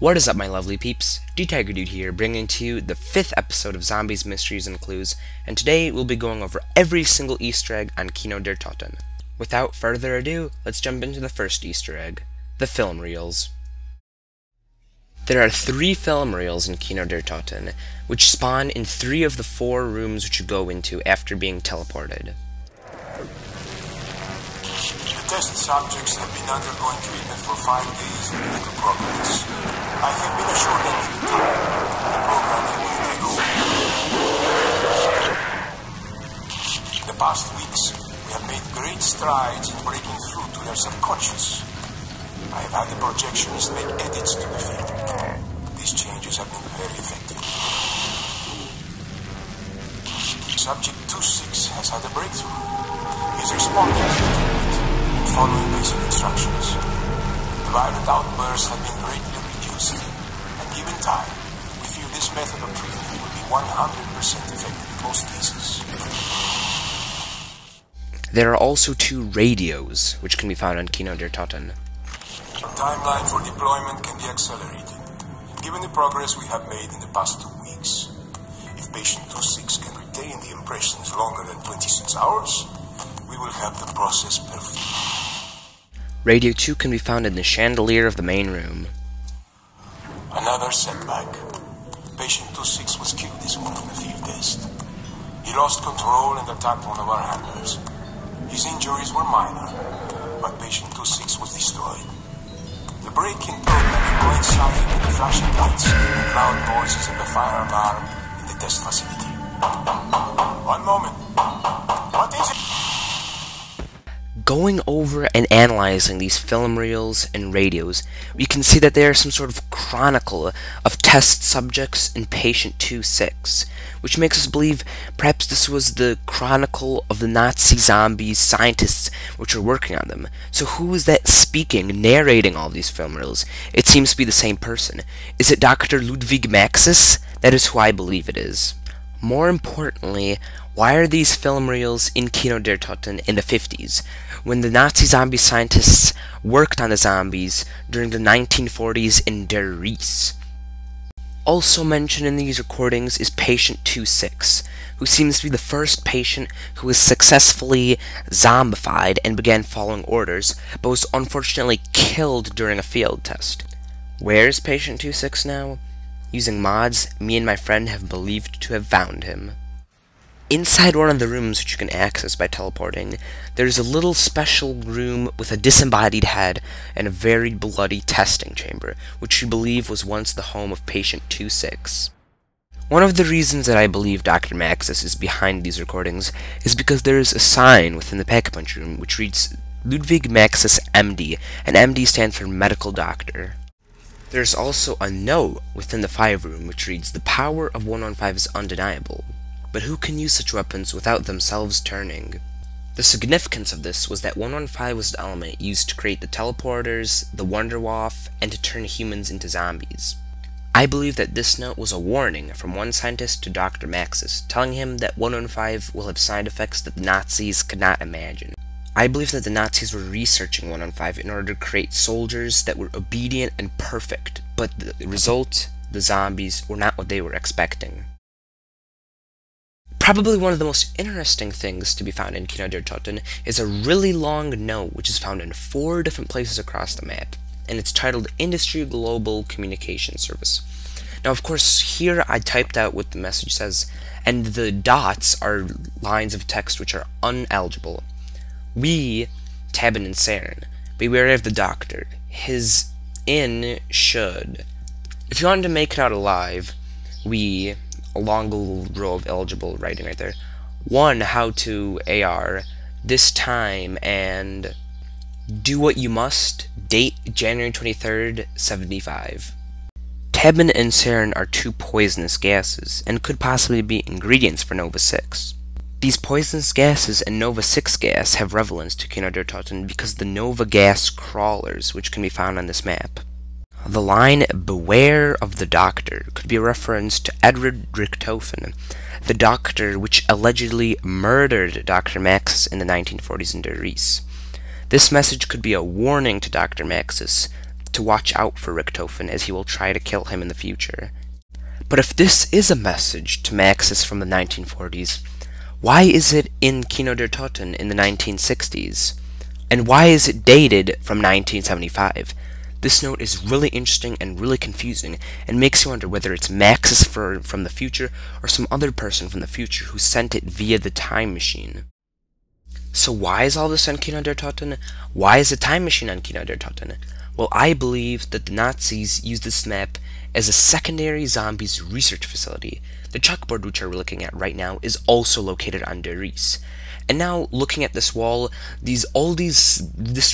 What is up, my lovely peeps? D-Tiger Dude here, bringing to you the 5th episode of Zombies, Mysteries, and Clues, and today we'll be going over every single Easter egg on Kino Der Toten. Without further ado, let's jump into the first Easter egg, the film reels. There are 3 film reels in Kino Der Toten, which spawn in 3 of the 4 rooms which you go into after being teleported. The test subjects have been undergoing treatment for 5 days with little progress. I have been assured that with time, the program will take over. In the past weeks, we have made great strides in breaking through to their subconscious. I have had the projectionists make edits to the film. These changes have been very effective. Subject 26 has had a breakthrough. He is responding to the treatment and following basic instructions. The violent outbursts have been greatly reduced, and given time, we feel this method of treatment will be 100% effective in most cases. There are also 2 radios, which can be found on Kino Der Toten. The timeline for deployment can be accelerated, given the progress we have made in the past 2 weeks. If patient 26 can retain the impressions longer than 26 hours, we will have the process perfect. Radio 2 can be found in the chandelier of the main room. Another setback. Patient 26 was killed this morning in the field test. He lost control and attacked one of our handlers. His injuries were minor, but patient 26 was destroyed. The break-in program coincided with the flashing lights and loud noises of the fire alarm in the test facility. One moment. What is it? Going over and analyzing these film reels and radios, we can see that there is some sort of chronicle of test subjects in patient 26, which makes us believe perhaps this was the chronicle of the Nazi zombies scientists which are working on them. So who is that speaking, narrating all these film reels? It seems to be the same person. Is it Dr. Ludwig Maxis? That is who I believe it is. More importantly, why are these film reels in Kino Der Toten in the 50s, when the Nazi zombie scientists worked on the zombies during the 1940s in Der Reese? Also mentioned in these recordings is patient 26, who seems to be the first patient who was successfully zombified and began following orders, but was unfortunately killed during a field test. Where's patient 26 now? Using mods, me and my friend have believed to have found him. Inside one of the rooms which you can access by teleporting, there's a little special room with a disembodied head and a very bloody testing chamber, which we believe was once the home of patient 26. One of the reasons that I believe Dr. Maxis is behind these recordings is because there is a sign within the Pack-a-Punch room which reads Ludwig Maxis MD, and MD stands for medical doctor. There's also a note within the 5 room which reads, the power of 115 is undeniable, but who can use such weapons without themselves turning? The significance of this was that 115 was the element used to create the teleporters, the Wunderwaffe, and to turn humans into zombies. I believe that this note was a warning from one scientist to Dr. Maxis, telling him that 115 will have side effects that the Nazis could not imagine. I believe that the Nazis were researching 115 in order to create soldiers that were obedient and perfect, but the result, the zombies, were not what they were expecting. Probably one of the most interesting things to be found in Kino Der Toten is a really long note which is found in 4 different places across the map, and it's titled Industry Global Communication Service. Now, of course, here I typed out what the message says, and the dots are lines of text which are uneligible. We, Tabin and Saren, beware of the doctor. His in should. If you wanted to make it out alive, we, a long row of eligible writing right there. 1, how to AR, this time, and do what you must, date January 23rd, 75. Tabin and Saren are 2 poisonous gases, and could possibly be ingredients for Nova 6. These poisonous gases and Nova 6 gas have relevance to Kino Der Toten because of the Nova gas crawlers which can be found on this map. The line, beware of the doctor, could be a reference to Edward Richtofen, the doctor which allegedly murdered Dr. Maxis in the 1940s in Der Reese. This message could be a warning to Dr. Maxis to watch out for Richtofen as he will try to kill him in the future. But if this is a message to Maxis from the 1940s, why is it in Kino Der Toten in the 1960s? And why is it dated from 1975? This note is really interesting and really confusing, and makes you wonder whether it's Maxis from the future or some other person from the future who sent it via the time machine. So why is all this on Kino Der Toten? Why is a time machine on Kino Der Toten? Well, I believe that the Nazis used this map as a secondary zombies research facility. The chalkboard which we're looking at right now is also located on Der Riese. And now, looking at this wall, this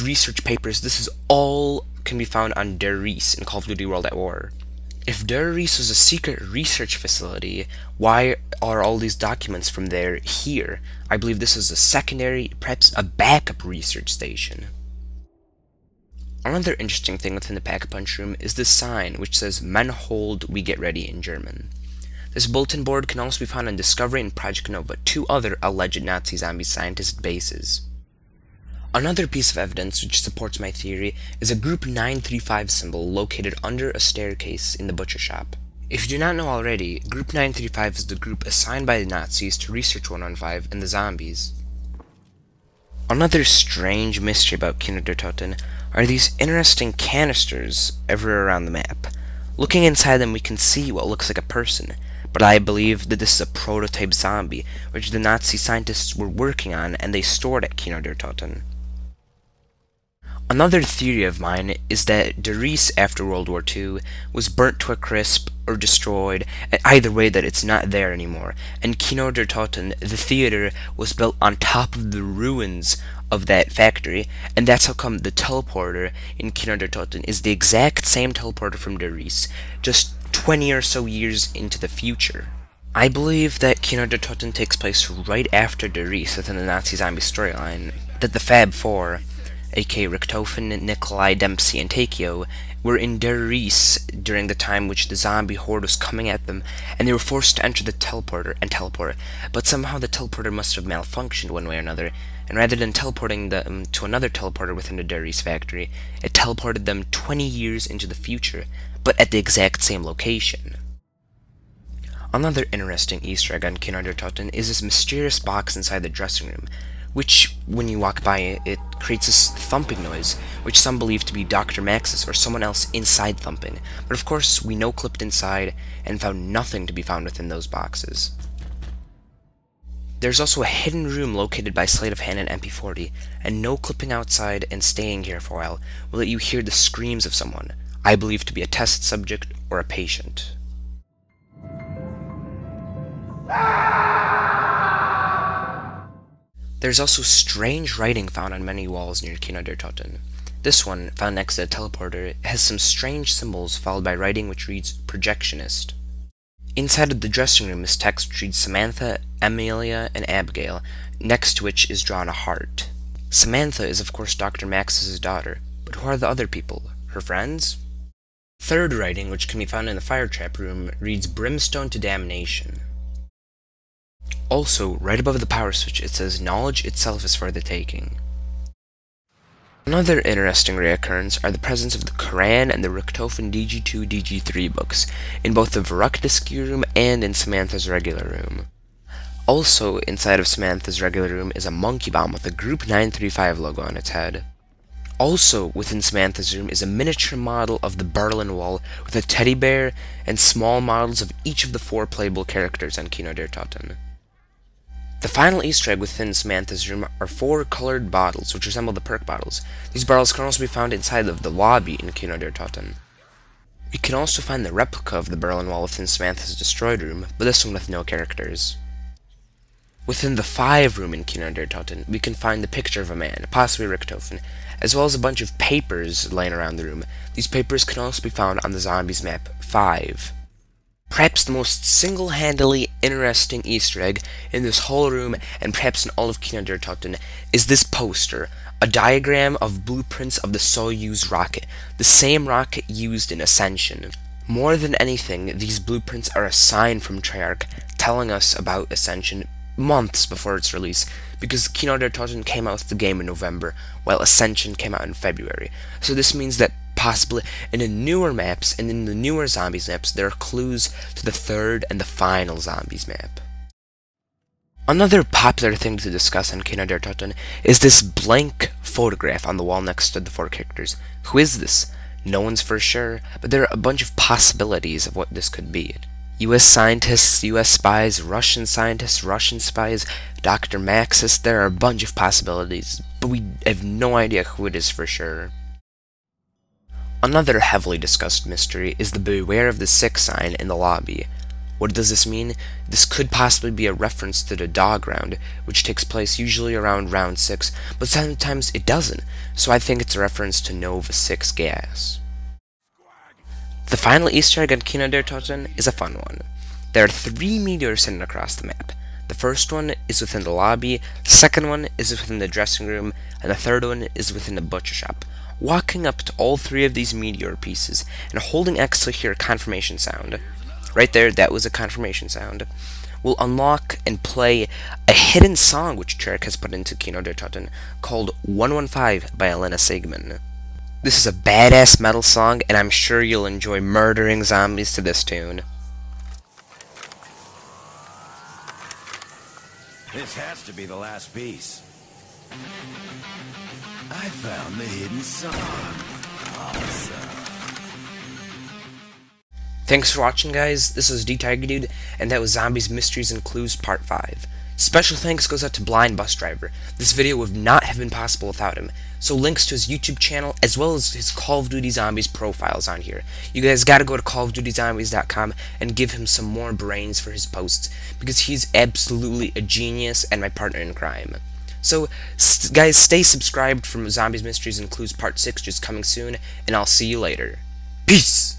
research papers, this is all can be found on Der Riese in Call of Duty World at War. If Der Riese was a secret research facility, why are all these documents from there here? I believe this is a secondary, perhaps a backup research station. Another interesting thing within the Pack-a-Punch room is this sign which says "Men hold, we get ready" in German. This bulletin board can also be found on Discovery and Project Nova, two other alleged Nazi zombie scientist bases. Another piece of evidence which supports my theory is a Group 935 symbol located under a staircase in the butcher shop. If you do not know already, Group 935 is the group assigned by the Nazis to research 115 and the zombies. Another strange mystery about Kino Der Toten are these interesting canisters everywhere around the map. Looking inside them, we can see what looks like a person, but I believe that this is a prototype zombie which the Nazi scientists were working on and they stored at Kino Der Toten. Another theory of mine is that Der Riese after World War II was burnt to a crisp or destroyed, either way that it's not there anymore, and Kino Der Toten, the theater, was built on top of the ruins of that factory, and that's how come the teleporter in Kino Der Toten is the exact same teleporter from Der Riese, just 20 or so years into the future. I believe that Kino Der Toten takes place right after Der Riese within the Nazi zombie storyline, that the Fab Four, aka Richtofen, Nikolai, Dempsey, and Takeo, were in Der Riese during the time which the zombie horde was coming at them, and they were forced to enter the teleporter and teleport, but somehow the teleporter must have malfunctioned one way or another, and rather than teleporting them to another teleporter within the Der Riese factory, it teleported them 20 years into the future, but at the exact same location. Another interesting Easter egg on Kino Der Toten is this mysterious box inside the dressing room, which, when you walk by it, it creates this thumping noise, which some believe to be Dr. Maxis or someone else inside thumping, but of course we no-clipped inside and found nothing to be found within those boxes. There's also a hidden room located by sleight of hand and MP40, and no-clipping outside and staying here for a while will let you hear the screams of someone, I believe to be a test subject or a patient. There's also strange writing found on many walls near Kino Der Toten. This one, found next to the teleporter, has some strange symbols followed by writing which reads "Projectionist." Inside of the dressing room is text which reads Samantha, Amelia, and Abigail, next to which is drawn a heart. Samantha is of course Dr. Maxis' daughter, but who are the other people? Her friends? Third writing, which can be found in the fire trap room, reads "Brimstone to Damnation." Also, right above the power switch, it says "Knowledge itself is for the taking." Another interesting reoccurrence are the presence of the Quran and the Richtofen DG2 DG3 books, in both the Verrückte room and in Samantha's regular room. Also, inside of Samantha's regular room is a monkey bomb with a Group 935 logo on its head. Also, within Samantha's room is a miniature model of the Berlin Wall with a teddy bear and small models of each of the 4 playable characters on Kino Der Toten. The final Easter egg within Samantha's room are 4 colored bottles, which resemble the perk bottles. These bottles can also be found inside of the lobby in Kino Der Toten. We can also find the replica of the Berlin Wall within Samantha's destroyed room, but this one with no characters. Within the 5 room in Kino Der Toten, we can find the picture of a man, possibly Richtofen, as well as a bunch of papers laying around the room. These papers can also be found on the zombies map 5. Perhaps the most single-handedly interesting Easter egg in this whole room, and perhaps in all of Kino Der Toten, is this poster, a diagram of blueprints of the Soyuz rocket, the same rocket used in Ascension. More than anything, these blueprints are a sign from Treyarch telling us about Ascension months before its release, because Kino Der Toten came out with the game in November, while Ascension came out in February. So this means that possibly in the newer maps and in the newer zombies maps, there are clues to the third and the final zombies map. Another popular thing to discuss on Kino Der Toten is this blank photograph on the wall next to the 4 characters. Who is this? No one's for sure, but there are a bunch of possibilities of what this could be. US scientists, US spies, Russian scientists, Russian spies, Dr. Maxis, there are a bunch of possibilities, but we have no idea who it is for sure. Another heavily discussed mystery is the beware of the sick sign in the lobby. What does this mean? This could possibly be a reference to the dog round, which takes place usually around round 6, but sometimes it doesn't, so I think it's a reference to Nova 6 gas. The final Easter egg on Kino Der Toten is a fun one. There are 3 meteors hidden across the map. The first one is within the lobby, the second one is within the dressing room, and the third one is within the butcher shop. Walking up to all 3 of these meteor pieces and holding X to hear a confirmation sound. Right there, that was a confirmation sound. Will unlock and play a hidden song which Trek has put into Kino Der Toten called 115 by Elena Sigman. This is a badass metal song, and I'm sure you'll enjoy murdering zombies to this tune. This has to be the last piece. I found the hidden song. Awesome. Thanks for watching, guys. This was D-Tiger Dude, and that was Zombies, Mysteries, and Clues Part 5. Special thanks goes out to Blind Bus Driver. This video would not have been possible without him. So links to his YouTube channel, as well as his Call of Duty Zombies profiles on here. You guys gotta go to callofdutysombies.com and give him some more brains for his posts, because he's absolutely a genius and my partner in crime. So, guys, stay subscribed for Zombies, Mysteries, and Clues Part 6 just coming soon, and I'll see you later. Peace!